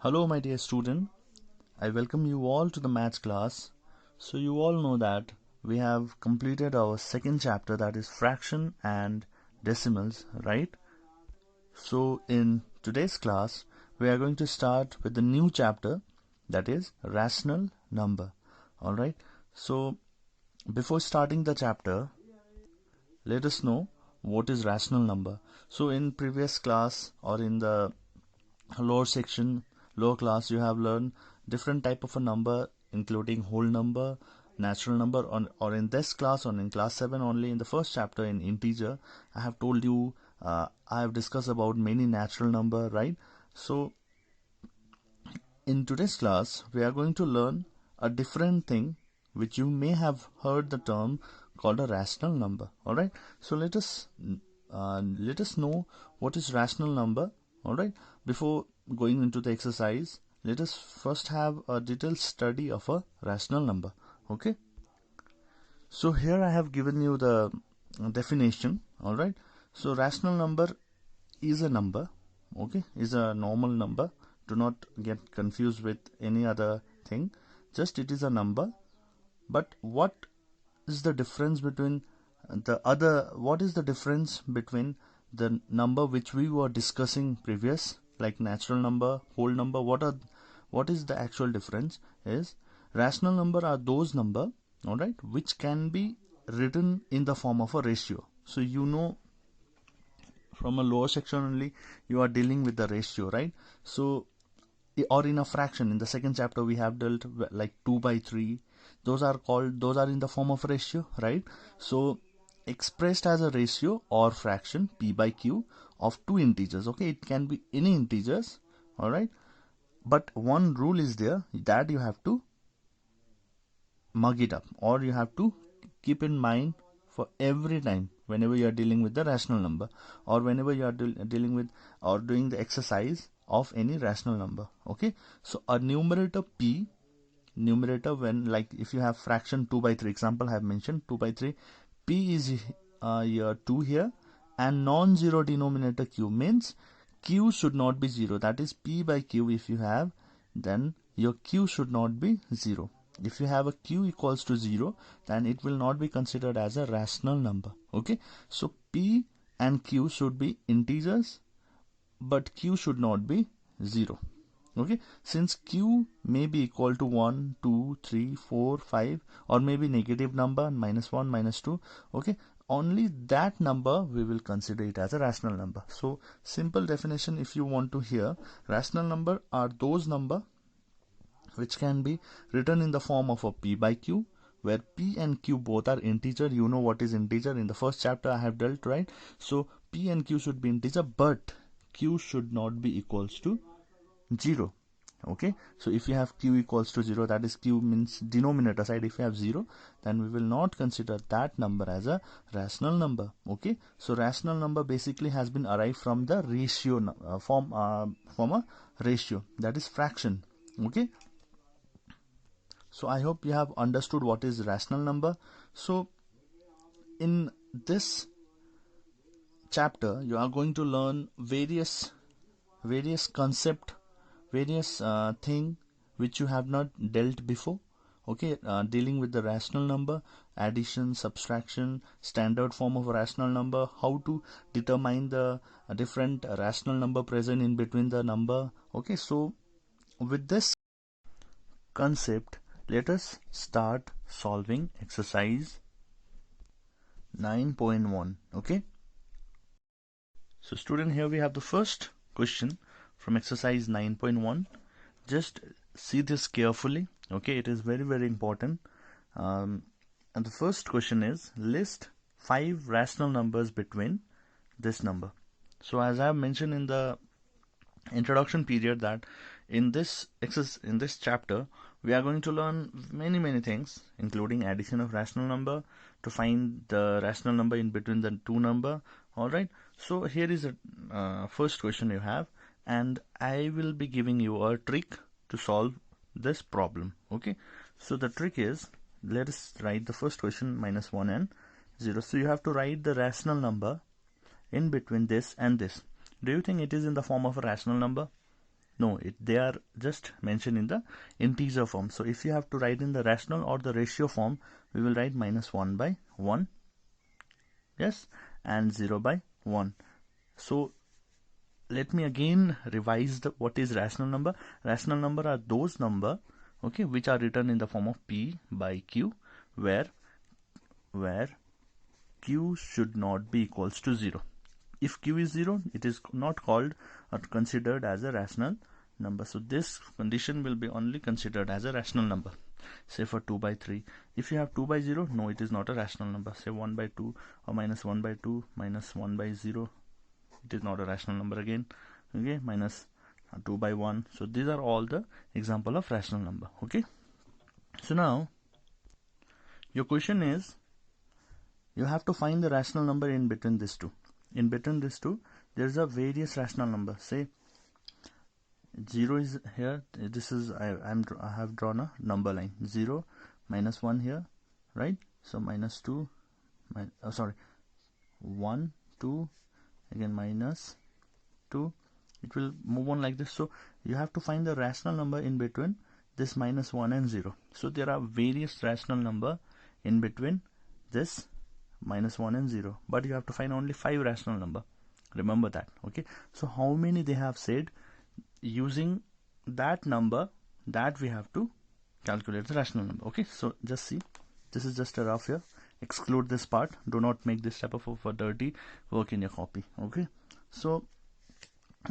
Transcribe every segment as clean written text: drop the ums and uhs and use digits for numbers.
Hello my dear student, I welcome you all to the maths class. So you all know that we have completed our second chapter, that is fraction and decimals, right? So in today's class we are going to start with the new chapter, that is rational number. Alright, so before starting the chapter, let us know what is rational number. So in previous class or in the lower class, you have learned different type of a number, including whole number, natural number, or in this class, or in class 7 only, in the first chapter in integer, I have told you, I have discussed about many natural number, right? So in today's class we are going to learn a different thing which you may have heard the term called a rational number. All right, so let us know what is rational number. All right, before going into the exercise, let us first have a detailed study of a rational number. Okay, so here I have given you the definition. All right, so rational number is a number, okay, is a normal number. Do not get confused with any other thing, just it is a number. But what is the difference between what is the difference between the number which we were discussing previous, like natural number, whole number? What is the actual difference is rational number are those number, all right, which can be written in the form of a ratio. So you know, from a lower section only, you are dealing with the ratio, right? So or in a fraction, in the second chapter we have dealt like 2 by 3, those are in the form of ratio, right? So expressed as a ratio or fraction p by q of two integers, okay, it can be any integers, all right, but one rule is there that you have to mug it up, or you have to keep in mind for every time whenever you are dealing with the rational number, or whenever you are dealing with or doing the exercise of any rational number. Okay, so a numerator p, numerator, when like if you have fraction 2 by 3, example I have mentioned 2 by 3, p is here 2 here, and non-zero denominator q means q should not be 0, that is p by q if you have, then your q should not be 0. If you have a q equals to 0, then it will not be considered as a rational number. Okay, so p and q should be integers, but q should not be 0. Okay, since q may be equal to 1, 2, 3, 4, 5, or maybe negative number, -1, -2, okay, only that number we will consider it as a rational number. So simple definition, if you want to hear, rational number are those number which can be written in the form of a p by q, where p and q both are integer. You know what is integer, in the first chapter I have dealt, right? So p and q should be integer, but q should not be equals to 0. Okay, so if you have q equals to 0, that is q means denominator side, if you have 0, then we will not consider that number as a rational number. Okay, so rational number basically has been arrived from the ratio from a ratio, that is fraction. Okay, so I hope you have understood what is rational number. So in this chapter you are going to learn various concept, various thing which you have not dealt before. Okay, dealing with the rational number, addition, subtraction, standard form of a rational number, how to determine the different rational number present in between the number. Okay, so with this concept, let us start solving exercise 9.1. okay, so student, here we have the first question from exercise 9.1. Just see this carefully. Okay, it is very important. And the first question is, list 5 rational numbers between this number. So as I have mentioned in the introduction period, that in this chapter we are going to learn many things, including addition of rational number, to find the rational number in between the two number. All right, so here is a first question you have, and I will be giving you a trick to solve this problem. Okay, so the trick is, let us write the first question, -1 and 0. So you have to write the rational number in between this and this. Do you think it is in the form of a rational number? No, they are just mentioned in the integer form. So if you have to write in the rational or the ratio form, we will write minus 1 by 1, yes, and 0 by 1. So let me again revise what is rational number. Rational number are those number, okay, which are written in the form of P by Q, where Q should not be equals to 0. If Q is 0, it is not called or considered as a rational number. So this condition will be only considered as a rational number. Say for 2 by 3. If you have 2 by 0, no, it is not a rational number. Say 1 by 2 or minus 1 by 2 minus 1 by 0. It is not a rational number again. Okay, minus 2 by 1. So these are all the example of rational number. Okay. So now your question is, you have to find the rational number in between these two. In between these two, there is a various rational number. Say 0 is here. This is I have drawn a number line. 0 minus 1 here, right? So minus 2, 1, 2, again minus 2. It will move on like this. So you have to find the rational number in between this minus 1 and 0. So there are various rational number in between this minus 1 and 0, but you have to find only 5 rational number. Remember that. Okay, so how many they have said, using that number, that we have to calculate the rational number. Okay, so just see, this is just a rough here. Exclude this part. Do not make this type of a dirty work in your copy. Okay, so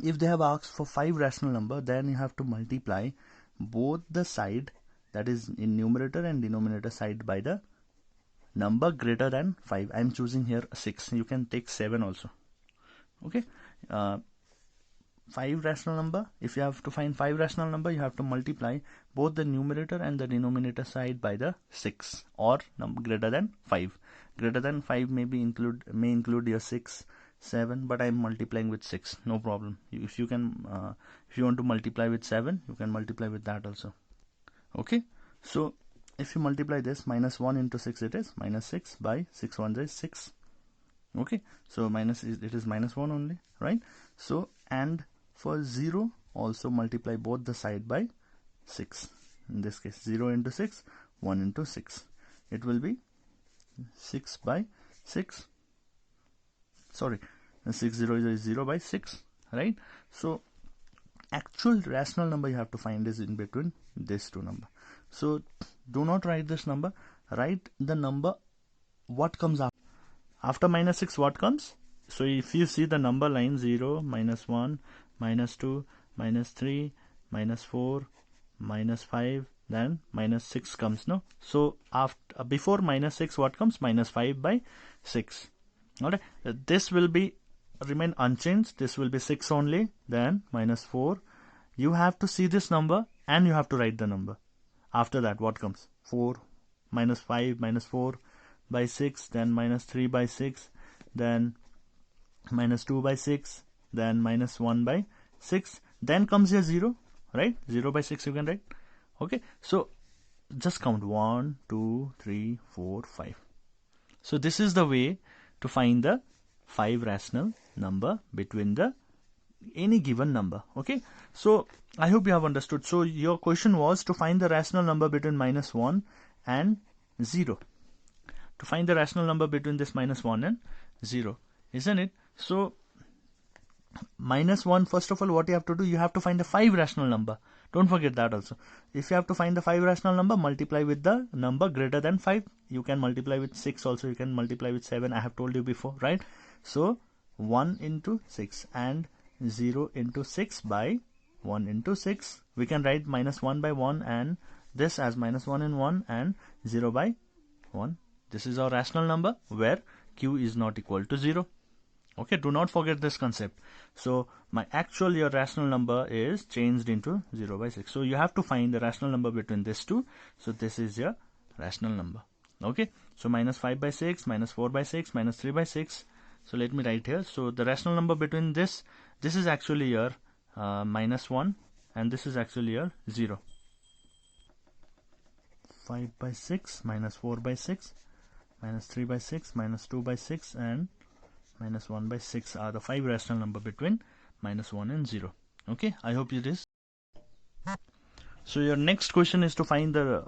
if they have asked for 5 rational number, then you have to multiply both the side, that is in numerator and denominator side, by the number greater than 5. I am choosing here 6. You can take 7 also. Okay, 5 rational number. If you have to find 5 rational number, you have to multiply both the numerator and the denominator side by the 6 or number greater than 5. Greater than 5 may include your 6, 7, but I am multiplying with 6. No problem. If you want to multiply with 7, you can multiply with that also. Okay, so if you multiply this, minus 1 into 6, it is minus 6 by 6 1 is 6. Okay, so it is minus 1 only, right? So, and for 0 also multiply both the side by 6. In this case, 0 into 6, 1 into 6. It will be 6 by 6. Sorry, 6 0 is 0 by 6, right? So actual rational number you have to find is in between these two number. So do not write this number. Write the number what comes after minus 6. What comes? So if you see the number line, 0, minus 1, minus 2, minus 3, minus 4, minus 5, then minus 6 comes, no? So after before minus 6, what comes? Minus 5 by 6. Alright, this will be remain unchanged. This will be 6 only. Then minus 4. You have to see this number and you have to write the number. After that, what comes? 4, minus 5, minus 4 by 6, then minus 3 by 6, then minus 2 by 6, then minus 1 by 6, then comes your 0, right? 0 by 6 you can write. Okay, so just count 1, 2, 3, 4, 5. So this is the way to find the 5 rational number between the any given number. Okay, so I hope you have understood. So your question was to find the rational number between minus 1 and 0. To find the rational number between this minus 1 and 0, isn't it? So minus 1, first of all, what you have to do, you have to find the 5 rational number. Don't forget that also. If you have to find the 5 rational number, multiply with the number greater than 5. You can multiply with 6 also. You can multiply with 7. I have told you before, right? So 1 into 6 and 0 into 6 by 1 into 6. We can write minus 1 by 1 and this as minus 1 and 1 and 0 by 1. This is our rational number where q is not equal to 0. Okay, do not forget this concept. So your rational number is changed into 0 by 6. So you have to find the rational number between these two. So this is your rational number. Okay, so minus 5 by 6, minus 4 by 6, minus 3 by 6. So let me write here. So the rational number between this is actually your minus 1 and this is actually your 0. 5 by 6, minus 4 by 6, minus 3 by 6, minus 2 by 6 and minus 1 by 6 are the 5 rational number between minus 1 and 0. Okay, I hope it is So your next question is to find the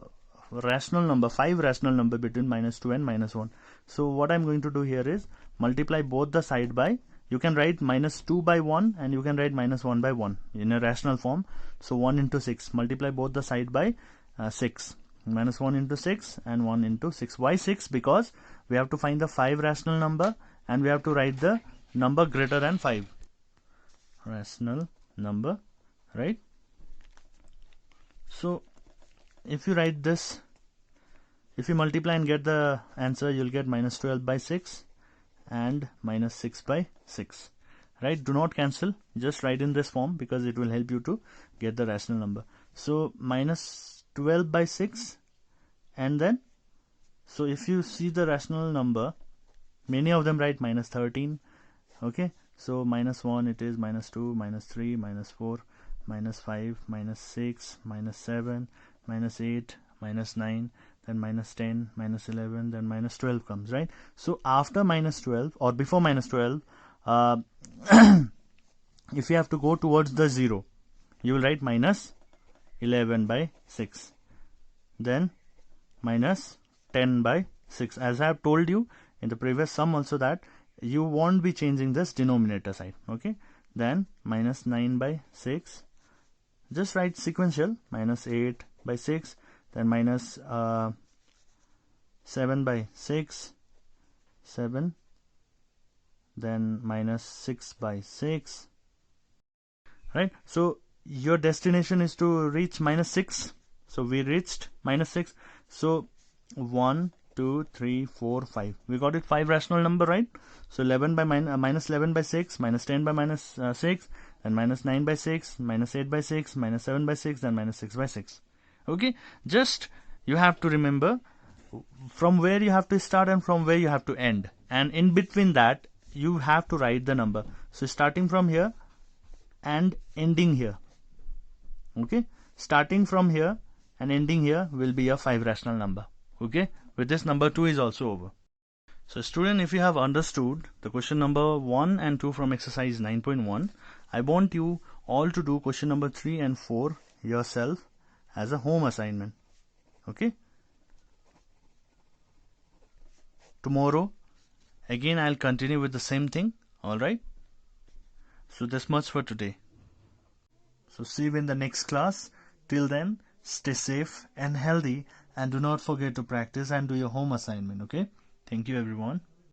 rational number, 5 rational number between -2 and -1. So what I'm going to do here is multiply both the side by, you can write -2 by 1 and you can write -1 by 1 in a rational form. So 1 into 6, multiply both the side by 6. -1 into 6 and 1 into 6. Why 6? Because we have to find the 5 rational number and we have to write the number greater than 5. Rational number, right? So if you write this, if you multiply and get the answer, you'll get -12 by 6 and -6 by 6, right? Do not cancel, just write in this form because it will help you to get the rational number. So -12 by 6, and then, so if you see the rational number, many of them write -13, okay? So -1 it is, -2, -3, -4, -5, -6, -7, -8, -9, then -10, -11, then -12 comes, right? So after -12 or before -12, if you have to go towards the 0, you will write -11 by 6, then -10 by 6. As I have told you in the previous sum also that you won't be changing this denominator side, okay? Then -9 by 6, just write sequential, -8 by 6, then -7 by 6, 7, then -6 by 6, right? So your destination is to reach -6. So we reached -6. So 1, 2, 3, 4, 5. We got it 5 rational number, right? So 11 by -11 by 6, -10 by -6, and -9 by 6, -8 by 6, -7 by 6, and -6 by 6. Okay, just you have to remember from where you have to start and from where you have to end, and in between that you have to write the number. So starting from here and ending here, okay, starting from here and ending here will be a 5 rational number. Okay, with this number 2 is also over. So student, if you have understood the question number 1 and 2 from exercise 9.1, I want you all to do question number 3 and 4 yourself as a home assignment. Okay, tomorrow again I'll continue with the same thing. Alright, so this much for today. So see you in the next class. Till then, stay safe and healthy, and do not forget to practice and do your home assignment. Okay, thank you everyone.